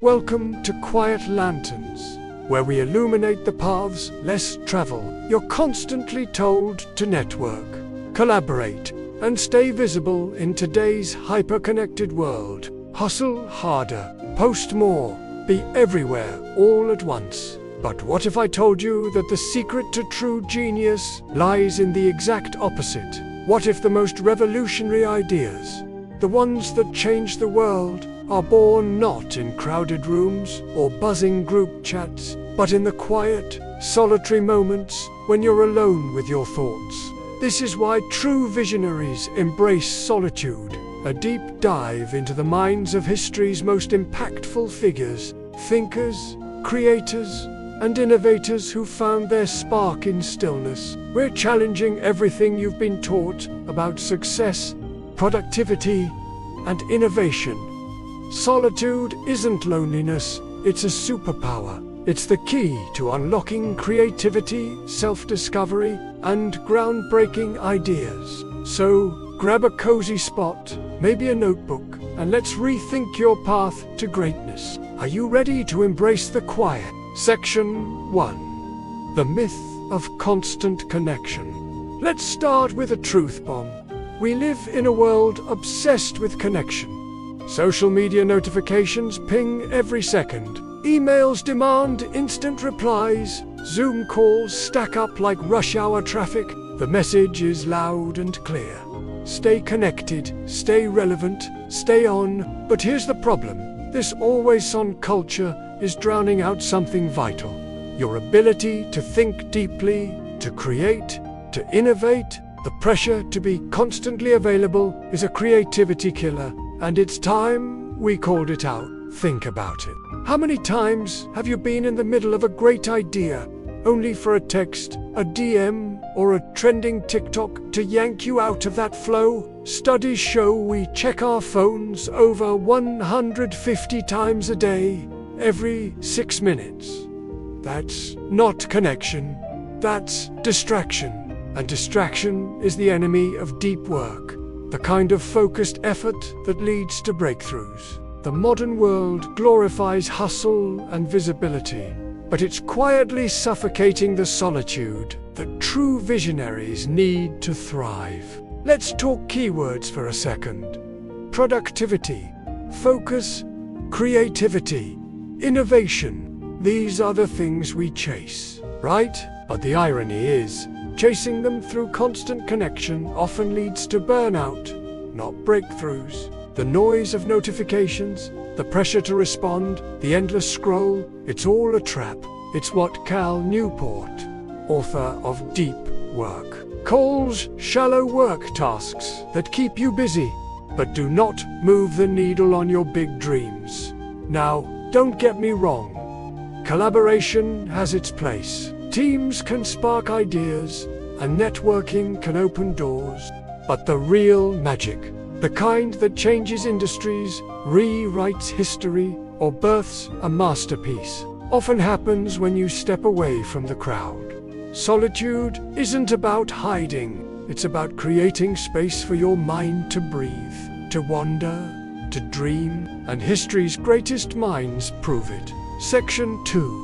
Welcome to Quiet Lanterns, where we illuminate the paths less traveled. You're constantly told to network, collaborate, and stay visible in today's hyper-connected world. Hustle harder, post more, be everywhere all at once. But what if I told you that the secret to true genius lies in the exact opposite? What if the most revolutionary ideas, the ones that change the world, are born not in crowded rooms or buzzing group chats, but in the quiet, solitary moments when you're alone with your thoughts? This is why true visionaries embrace solitude, a deep dive into the minds of history's most impactful figures, thinkers, creators, and innovators who found their spark in stillness. We're challenging everything you've been taught about success, productivity, and innovation. Solitude isn't loneliness, it's a superpower. It's the key to unlocking creativity, self-discovery, and groundbreaking ideas. So, grab a cozy spot, maybe a notebook, and let's rethink your path to greatness. Are you ready to embrace the quiet? Section 1. The Myth of Constant Connection. Let's start with a truth bomb. We live in a world obsessed with connection. Social media notifications ping every second. Emails demand instant replies. Zoom calls stack up like rush hour traffic. The message is loud and clear. Stay connected, stay relevant, stay on. But here's the problem. This always-on culture is drowning out something vital. Your ability to think deeply, to create, to innovate. The pressure to be constantly available is a creativity killer, and it's time we called it out. Think about it. How many times have you been in the middle of a great idea, only for a text, a DM, or a trending TikTok to yank you out of that flow? Studies show we check our phones over 150 times a day, every 6 minutes. That's not connection, that's distraction. And distraction is the enemy of deep work, the kind of focused effort that leads to breakthroughs. The modern world glorifies hustle and visibility, but it's quietly suffocating the solitude that true visionaries need to thrive. Let's talk keywords for a second. Productivity, focus, creativity, innovation. These are the things we chase, right? But the irony is, chasing them through constant connection often leads to burnout, not breakthroughs. The noise of notifications, the pressure to respond, the endless scroll, it's all a trap. It's what Cal Newport, author of Deep Work, calls shallow work tasks that keep you busy, but do not move the needle on your big dreams. Now, don't get me wrong. Collaboration has its place. Teams can spark ideas, and networking can open doors. But the real magic, the kind that changes industries, rewrites history, or births a masterpiece, often happens when you step away from the crowd. Solitude isn't about hiding, it's about creating space for your mind to breathe, to wander, to dream, and history's greatest minds prove it. Section 2.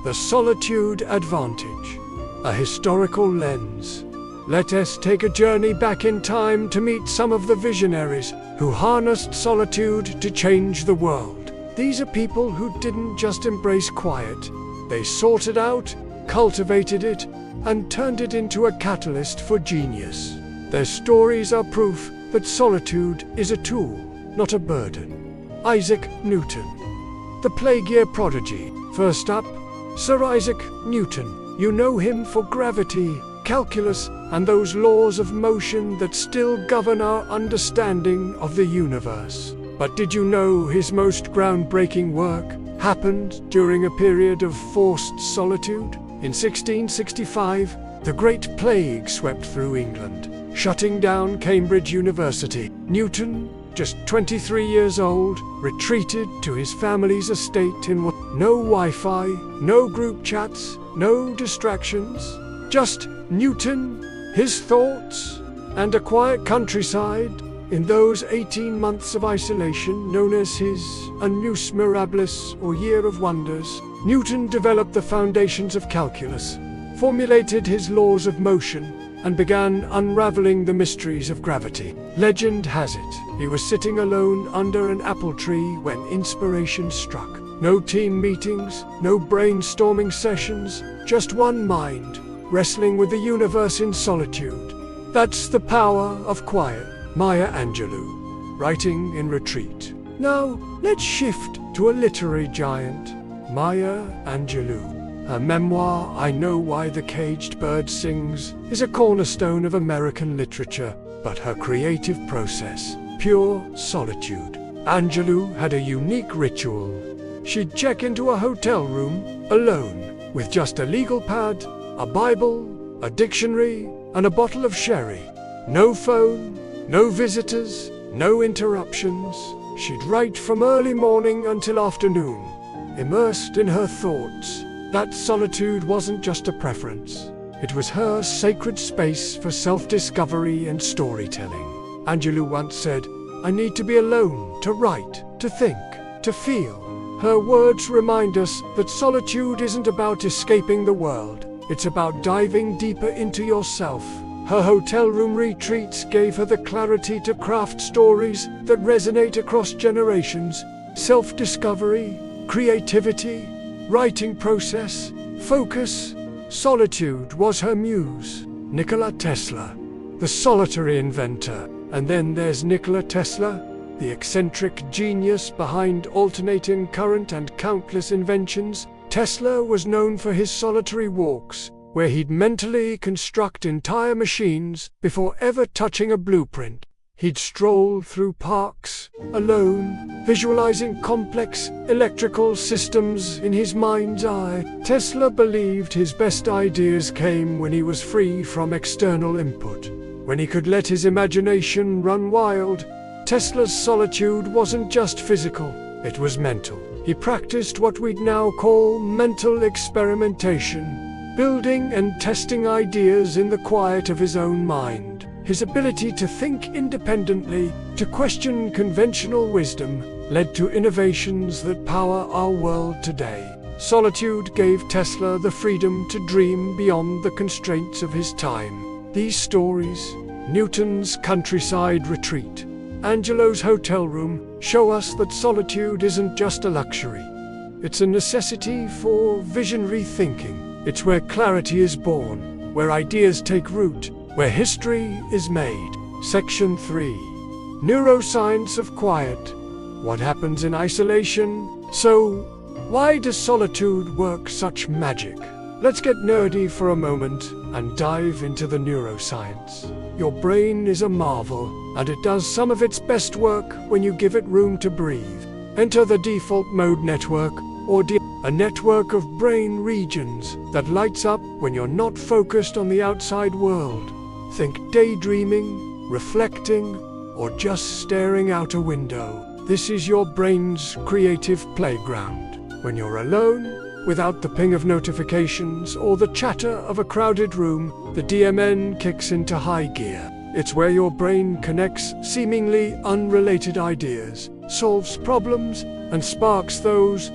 The Solitude Advantage. A historical lens. Let us take a journey back in time to meet some of the visionaries who harnessed solitude to change the world. These are people who didn't just embrace quiet. They sought it out, cultivated it, and turned it into a catalyst for genius. Their stories are proof that solitude is a tool, not a burden. Isaac Newton, the plague year prodigy. First up, Sir Isaac Newton. You know him for gravity, calculus, and those laws of motion that still govern our understanding of the universe. But did you know his most groundbreaking work happened during a period of forced solitude? In 1665, the Great Plague swept through England, shutting down Cambridge University. Newton, just 23 years old, retreated to his family's estate in no Wi-Fi, no group chats, no distractions, just Newton, his thoughts, and a quiet countryside. In those 18 months of isolation, known as his Annus Mirabilis, or Year of Wonders, Newton developed the foundations of calculus, formulated his laws of motion, and began unraveling the mysteries of gravity. Legend has it, he was sitting alone under an apple tree when inspiration struck. No team meetings, no brainstorming sessions, just one mind, wrestling with the universe in solitude. That's the power of quiet. Maya Angelou, writing in retreat. Now, let's shift to a literary giant, Maya Angelou. Her memoir, I Know Why the Caged Bird Sings, is a cornerstone of American literature, but her creative process, pure solitude. Angelou had a unique ritual. She'd check into a hotel room, alone, with just a legal pad, a Bible, a dictionary, and a bottle of sherry. No phone, no visitors, no interruptions. She'd write from early morning until afternoon, immersed in her thoughts. That solitude wasn't just a preference. It was her sacred space for self-discovery and storytelling. Angelou once said, "I need to be alone to write, to think, to feel." Her words remind us that solitude isn't about escaping the world. It's about diving deeper into yourself. Her hotel room retreats gave her the clarity to craft stories that resonate across generations. Self-discovery, creativity, writing process, focus. Solitude was her muse. Nikola Tesla, the solitary inventor. And then there's Nikola Tesla, the eccentric genius behind alternating current and countless inventions. Tesla was known for his solitary walks, where he'd mentally construct entire machines before ever touching a blueprint. He'd stroll through parks, alone, visualizing complex electrical systems in his mind's eye. Tesla believed his best ideas came when he was free from external input, when he could let his imagination run wild. Tesla's solitude wasn't just physical, it was mental. He practiced what we'd now call mental experimentation, building and testing ideas in the quiet of his own mind. His ability to think independently, to question conventional wisdom, led to innovations that power our world today. Solitude gave Tesla the freedom to dream beyond the constraints of his time. These stories, Newton's countryside retreat, Angelou's hotel room, show us that solitude isn't just a luxury. It's a necessity for visionary thinking. It's where clarity is born, where ideas take root, where history is made. Section 3. Neuroscience of Quiet. What happens in isolation? So, why does solitude work such magic? Let's get nerdy for a moment and dive into the neuroscience. Your brain is a marvel, and it does some of its best work when you give it room to breathe. Enter the default mode network, or a network of brain regions that lights up when you're not focused on the outside world. Think daydreaming, reflecting, or just staring out a window. This is your brain's creative playground. When you're alone, without the ping of notifications or the chatter of a crowded room, the DMN kicks into high gear. It's where your brain connects seemingly unrelated ideas, solves problems, and sparks those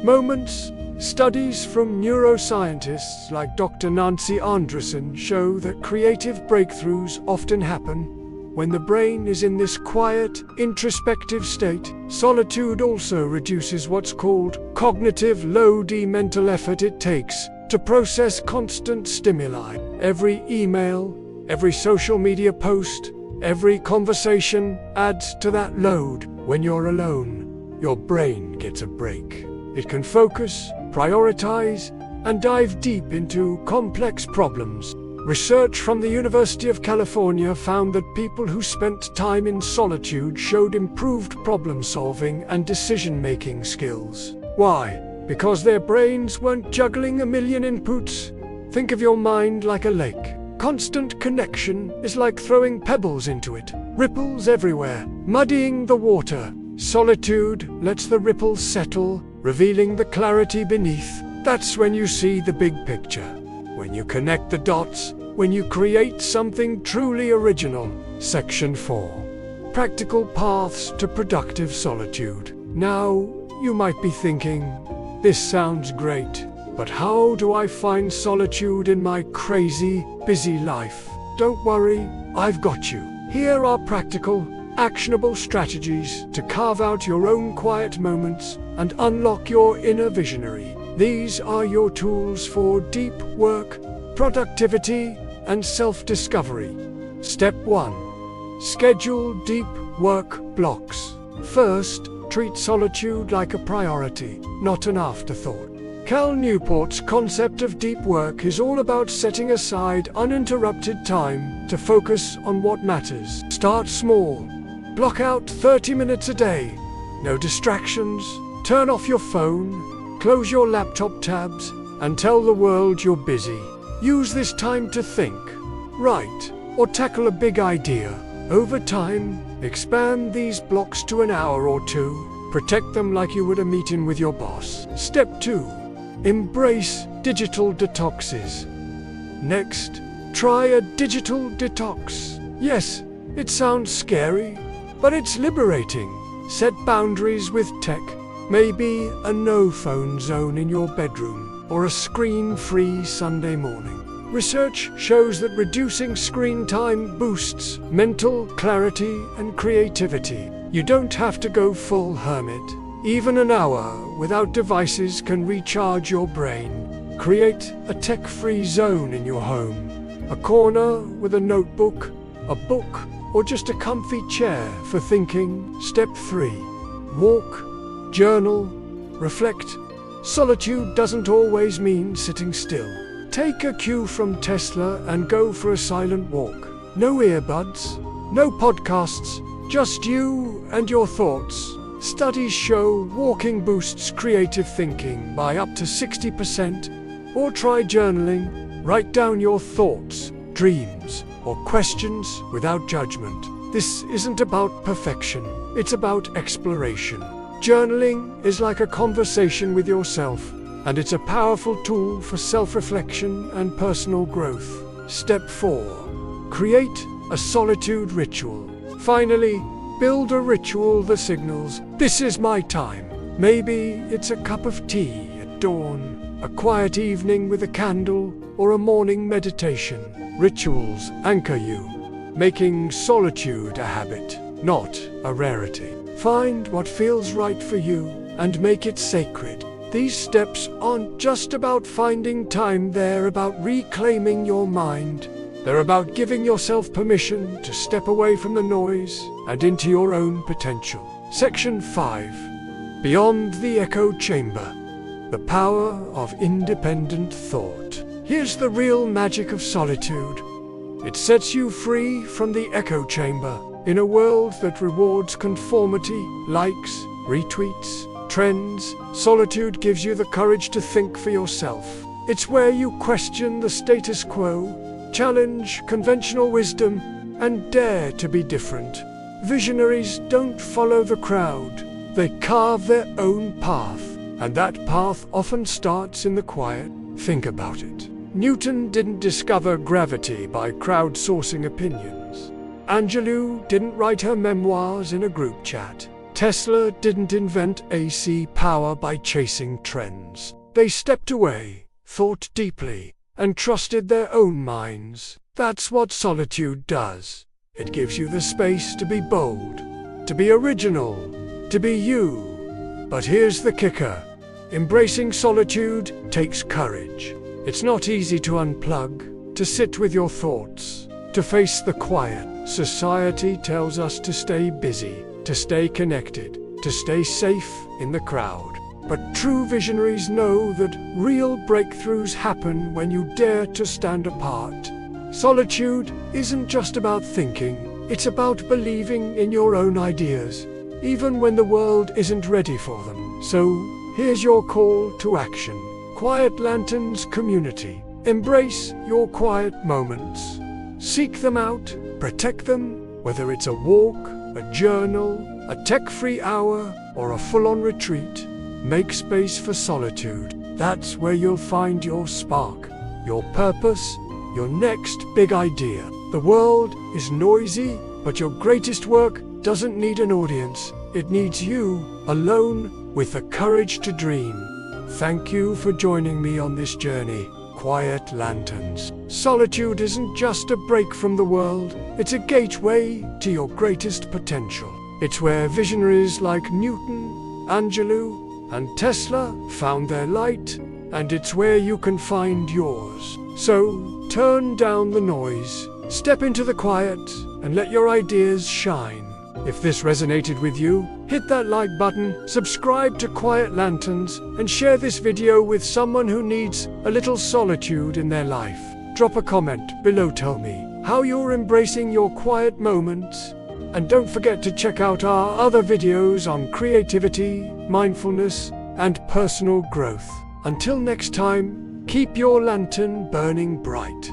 moments. Studies from neuroscientists like Dr. Nancy Andressen show that creative breakthroughs often happen when the brain is in this quiet, introspective state. Solitude also reduces what's called cognitive load, the mental effort it takes to process constant stimuli. Every email, every social media post, every conversation adds to that load. When you're alone, your brain gets a break. It can focus, prioritize, and dive deep into complex problems. Research from the University of California found that people who spent time in solitude showed improved problem-solving and decision-making skills. Why? Because their brains weren't juggling a million inputs. Think of your mind like a lake. Constant connection is like throwing pebbles into it. Ripples everywhere, muddying the water. Solitude lets the ripples settle, revealing the clarity beneath. That's when you see the big picture. When you connect the dots, when you create something truly original. Section 4. practical paths to productive solitude. Now, you might be thinking, this sounds great, but how do I find solitude in my crazy, busy life? Don't worry, I've got you. Here are practical, actionable strategies to carve out your own quiet moments and unlock your inner visionary. These are your tools for deep work, productivity, and self-discovery. Step 1. Schedule deep work blocks. First, treat solitude like a priority, not an afterthought. Cal Newport's concept of deep work is all about setting aside uninterrupted time to focus on what matters. Start small. Block out 30 minutes a day. No distractions. Turn off your phone. Close your laptop tabs and tell the world you're busy. Use this time to think, write, or tackle a big idea. Over time, expand these blocks to an hour or two. Protect them like you would a meeting with your boss. Step 2. Embrace digital detoxes. Next, try a digital detox. Yes, it sounds scary, but it's liberating. Set boundaries with tech. Maybe a no-phone zone in your bedroom, or a screen-free Sunday morning. Research shows that reducing screen time boosts mental clarity and creativity. You don't have to go full hermit. Even an hour without devices can recharge your brain. Create a tech-free zone in your home. A corner with a notebook, a book, or just a comfy chair for thinking. Step 3. Walk, journal, reflect. Solitude doesn't always mean sitting still. Take a cue from Tesla and go for a silent walk. No earbuds, no podcasts, just you and your thoughts. Studies show walking boosts creative thinking by up to 60%. Or try journaling. Write down your thoughts, dreams, or questions without judgment. This isn't about perfection, it's about exploration. Journaling is like a conversation with yourself, and it's a powerful tool for self-reflection and personal growth. Step 4. Create a solitude ritual. Finally, build a ritual that signals, this is my time. Maybe it's a cup of tea at dawn, a quiet evening with a candle, or a morning meditation. Rituals anchor you, making solitude a habit, not a rarity. Find what feels right for you and make it sacred. These steps aren't just about finding time, they're about reclaiming your mind. They're about giving yourself permission to step away from the noise and into your own potential. Section 5. Beyond the Echo Chamber. The power of independent thought. Here's the real magic of solitude. It sets you free from the echo chamber. In a world that rewards conformity, likes, retweets, trends, solitude gives you the courage to think for yourself. It's where you question the status quo, challenge conventional wisdom, and dare to be different. Visionaries don't follow the crowd. They carve their own path, and that path often starts in the quiet. Think about it. Newton didn't discover gravity by crowdsourcing opinions. Angelou didn't write her memoirs in a group chat. Tesla didn't invent AC power by chasing trends. They stepped away, thought deeply, and trusted their own minds. That's what solitude does. It gives you the space to be bold, to be original, to be you. But here's the kicker. Embracing solitude takes courage. It's not easy to unplug, to sit with your thoughts, to face the quiet. Society tells us to stay busy, to stay connected, to stay safe in the crowd. But true visionaries know that real breakthroughs happen when you dare to stand apart. Solitude isn't just about thinking, it's about believing in your own ideas, even when the world isn't ready for them. So, here's your call to action. Quiet Lanterns community. Embrace your quiet moments. Seek them out, protect them, whether it's a walk, a journal, a tech-free hour, or a full-on retreat. Make space for solitude. That's where you'll find your spark, your purpose, your next big idea. The world is noisy, but your greatest work doesn't need an audience. It needs you, alone, with the courage to dream. Thank you for joining me on this journey, Quiet Lanterns. Solitude isn't just a break from the world, it's a gateway to your greatest potential. It's where visionaries like Newton, Angelou, and Tesla found their light, and it's where you can find yours. So, turn down the noise, step into the quiet, and let your ideas shine. If this resonated with you, hit that like button, subscribe to Quiet Lanterns, and share this video with someone who needs a little solitude in their life. Drop a comment below, tell me how you're embracing your quiet moments. And don't forget to check out our other videos on creativity, mindfulness, and personal growth. Until next time, keep your lantern burning bright.